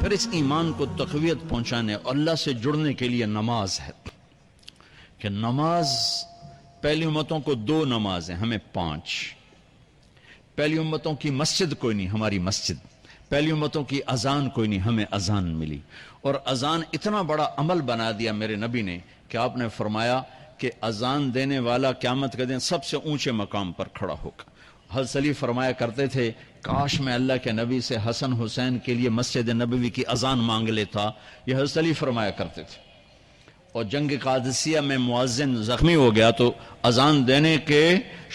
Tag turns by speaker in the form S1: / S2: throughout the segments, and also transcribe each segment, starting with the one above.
S1: پھر اس ایمان کو تقویت پہنچانے اللہ سے جڑنے کے لیے نماز ہے کہ نماز پہلی امتوں کو 2 نمازیں، ہمیں 5. پہلی امتوں کی مسجد کوئی نہیں، ہماری مسجد. پہلی امتوں کی اذان کوئی نہیں، ہمیں اذان ملی. اور اذان اتنا بڑا عمل بنا دیا میرے نبی نے کہ آپ نے فرمایا کہ اذان دینے والا قیامت کے دن سب سے اونچے مقام پر کھڑا ہوگا. حضرت علی فرمایا کرتے تھے کاش میں اللہ کے نبی سے حسن حسین کے لیے مسجد نبوی کی اذان مانگ لیتا. یہ حضرت علی فرمایا کرتے تھے. اور جنگ قادسیہ میں مؤذن زخمی ہو گیا تو اذان دینے کے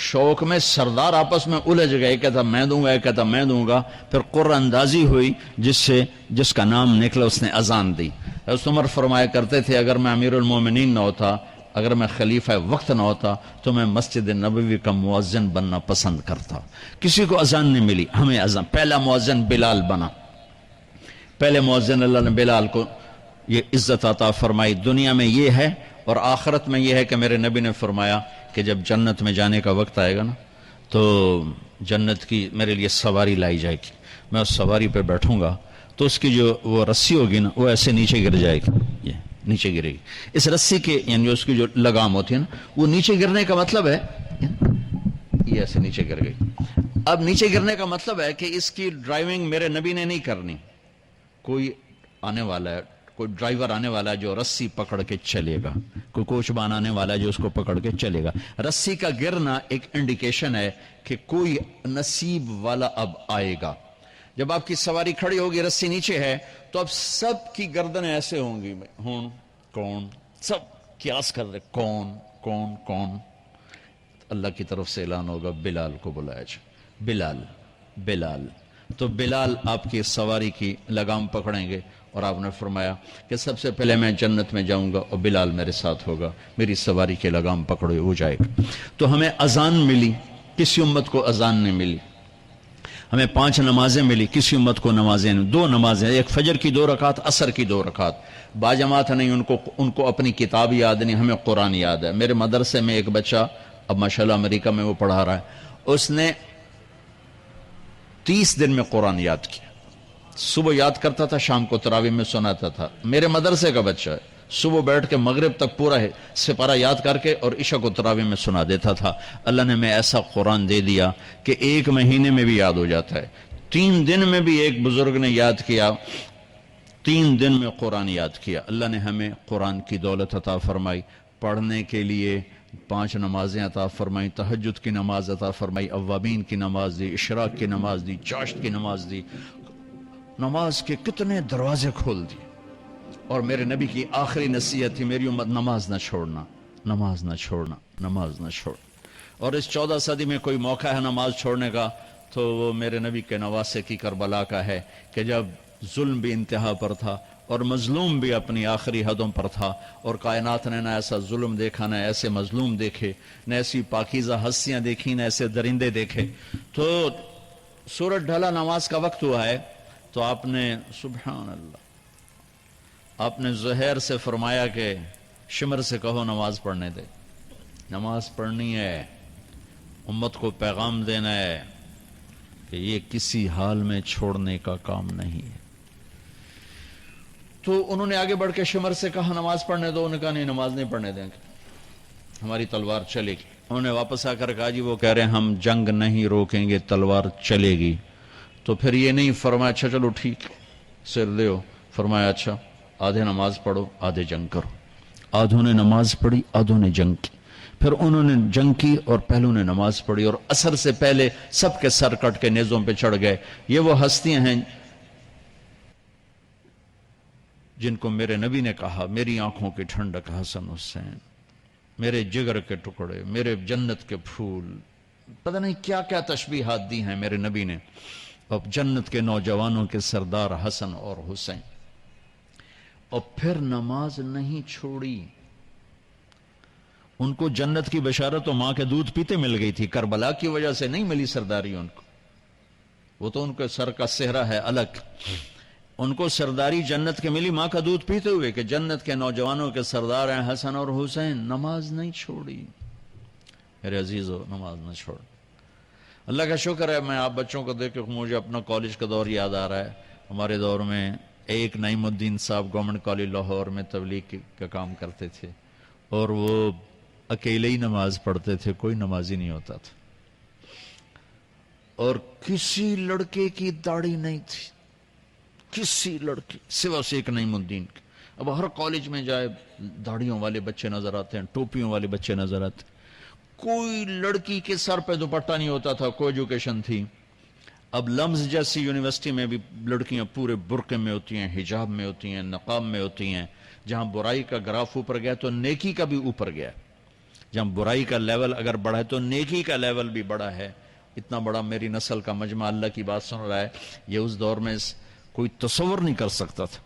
S1: شوق میں سردار آپس میں الجھ گئے، کہتا میں دوں گا، ایک کہتا میں دوں گا. پھر قرہ اندازی ہوئی جس کا نام نکلا اس نے اذان دی. حضرت عمر فرمایا کرتے تھے اگر میں امیر المومنین نہ ہوتا، اگر میں خلیفہ وقت نہ ہوتا تو میں مسجد نبوی کا مؤذن بننا پسند کرتا. کسی کو اذان نہیں ملی، ہمیں اذان. پہلا مؤذن بلال بنا. پہلے مؤذن اللہ نے بلال کو یہ عزت عطا فرمائی. دنیا میں یہ ہے اور آخرت میں یہ ہے کہ میرے نبی نے فرمایا کہ جب جنت میں جانے کا وقت آئے گا نا تو جنت کی میرے لیے سواری لائی جائے گی. میں اس سواری پہ بیٹھوں گا تو اس کی جو وہ رسی ہوگی نا وہ ایسے نیچے گر جائے گی، یہ نیچے گرے گی. اس رسی کے یعنی اس کی جو لگام ہوتی ہے نا وہ نیچے گرنے کا مطلب ہے یہ ایسے نیچے گر گئی. اب نیچے گرنے کا مطلب ہے کہ اس کی ڈرائیونگ میرے نبی نے نہیں کرنی. کوئی آنے والا ہے، کوئی ڈرائیور آنے والا ہے جو رسی پکڑ کے چلے گا، کوئی کوچبان آنے والا ہے جو اس کو پکڑ کے چلے گا. رسی کا گرنا ایک انڈیکیشن ہے کہ کوئی نصیب والا اب آئے گا. جب آپ کی سواری کھڑی ہوگی رسی نیچے ہے تو اب سب کی گردنیں ایسے ہوں گی، کون، سب قیاس کر رہے کون کون کون. اللہ کی طرف سے اعلان ہوگا بلال کو بلایا جائے. بلال تو بلال آپ کی سواری کی لگام پکڑیں گے اور آپ نے فرمایا کہ سب سے پہلے میں جنت میں جاؤں گا اور بلال میرے ساتھ ہوگا، میری سواری کی لگام پکڑے ہو جائے گا. تو ہمیں اذان ملی، کسی امت کو اذان نہیں ملی. ہمیں 5 نمازیں ملی، کسی امت کو نمازیں نہیں. 2 نمازیں، ایک فجر کی 2 رکعت، عصر کی 2 رکعت. باجماعت نہیں، ان کو اپنی کتاب یاد نہیں، ہمیں قرآن یاد ہے. میرے مدرسے میں ایک بچہ اب ماشاءاللہ امریکہ میں وہ پڑھا رہا ہے، اس نے 30 دن میں قرآن یاد کیا. صبح یاد کرتا تھا، شام کو تراویح میں سناتا تھا. میرے مدرسے کا بچہ ہے، صبح بیٹھ کے مغرب تک پورا ہے سپارہ یاد کر کے اور عشاء کو تراویح میں سنا دیتا تھا. اللہ نے میں ایسا قرآن دے دیا کہ 1 مہینے میں بھی یاد ہو جاتا ہے. 3 دن میں بھی ایک بزرگ نے یاد کیا، 3 دن میں قرآن یاد کیا. اللہ نے ہمیں قرآن کی دولت عطا فرمائی. پڑھنے کے لیے 5 نمازیں عطا فرمائی، تہجد کی نماز عطا فرمائی، اوابین کی نماز دی، اشراق کی نماز دی، چاشت کی نماز دی. نماز کے کتنے دروازے کھول دیے. اور میرے نبی کی آخری نصیحت تھی میری امت نماز نہ چھوڑنا، نماز نہ چھوڑنا، نماز نہ چھوڑ. اور اس 14 صدی میں کوئی موقع ہے نماز چھوڑنے کا تو وہ میرے نبی کے نواسے کی کربلا کا ہے کہ جب ظلم بھی انتہا پر تھا اور مظلوم بھی اپنی آخری حدوں پر تھا اور کائنات نے نہ ایسا ظلم دیکھا، نہ ایسے مظلوم دیکھے، نہ ایسی پاکیزہ ہستیاں دیکھی، نہ ایسے درندے دیکھے. تو سورج ڈھلا، نماز کا وقت ہوا ہے تو آپ نے سبحان اللہ، آپ نے زہیر سے فرمایا کہ شمر سے کہو نماز پڑھنے دے. نماز پڑھنی ہے، امت کو پیغام دینا ہے کہ یہ کسی حال میں چھوڑنے کا کام نہیں ہے. تو انہوں نے آگے بڑھ کے شمر سے کہا نماز پڑھنے دو. انہوں نے کہا نہیں، نماز نہیں پڑھنے دیں گے، ہماری تلوار چلے گی. انہوں نے واپس آ کر کہا جی وہ کہہ رہے ہیں ہم جنگ نہیں روکیں گے، تلوار چلے گی. تو پھر یہ نہیں فرمایا اچھا چلو ٹھیک سر دیو، فرمایا اچھا آدھے نماز پڑھو آدھے جنگ کرو. آدھوں نے نماز پڑھی، آدھوں نے جنگ کی. پھر انہوں نے جنگ کی اور پہلوں نے نماز پڑھی اور عصر سے پہلے سب کے سر کٹ کے نیزوں پہ چڑھ گئے. یہ وہ ہستیاں ہیں جن کو میرے نبی نے کہا میری آنکھوں کی ٹھنڈک حسن حسین، میرے جگر کے ٹکڑے، میرے جنت کے پھول. پتہ نہیں کیا کیا تشبیہات دی ہیں میرے نبی نے. اب جنت کے نوجوانوں کے سردار حسن اور حسین. اور پھر نماز نہیں چھوڑی. ان کو جنت کی بشارت و ماں کے دودھ پیتے مل گئی تھی، کربلا کی وجہ سے نہیں ملی سرداری ان کو. وہ تو ان کے سر کا صحرا ہے الگ. ان کو سرداری جنت کے ملی ماں کا دودھ پیتے ہوئے کہ جنت کے نوجوانوں کے سردار ہیں حسن اور حسین. نماز نہیں چھوڑی. میرے عزیزو نماز نہ چھوڑ. اللہ کا شکر ہے میں آپ بچوں کو دیکھ کے مجھے اپنا کالج کا دور یاد آ رہا ہے. ہمارے دور میں ایک نعیم الدین صاحب گورنمنٹ کالج لاہور میں تبلیغ کا کام کرتے تھے، اور وہ اکیلے ہی نماز پڑھتے تھے، کوئی نمازی نہیں ہوتا تھا، اور کسی لڑکے کی داڑھی نہیں تھی، کسی لڑکی سوا سے ایک نعیم الدین کی۔ اب ہر کالج میں جائے داڑھیوں والے بچے نظر آتے ہیں، ٹوپیوں والے بچے نظر آتے ہیں، کوئی لڑکی کے سر پہ دوپٹہ نہیں ہوتا تھا، کوئی ایجوکیشن تھی۔ اب لمز جیسی یونیورسٹی میں بھی لڑکیاں پورے برقعے میں ہوتی ہیں، حجاب میں ہوتی ہیں، نقاب میں ہوتی ہیں۔ جہاں برائی کا گراف اوپر گیا تو نیکی کا بھی اوپر گیا، جہاں برائی کا لیول اگر بڑھا ہے تو نیکی کا لیول بھی بڑا ہے۔ اتنا بڑا میری نسل کا مجمع اللہ کی بات سن رہا ہے، یہ اس دور میں کوئی تصور نہیں کر سکتا تھا۔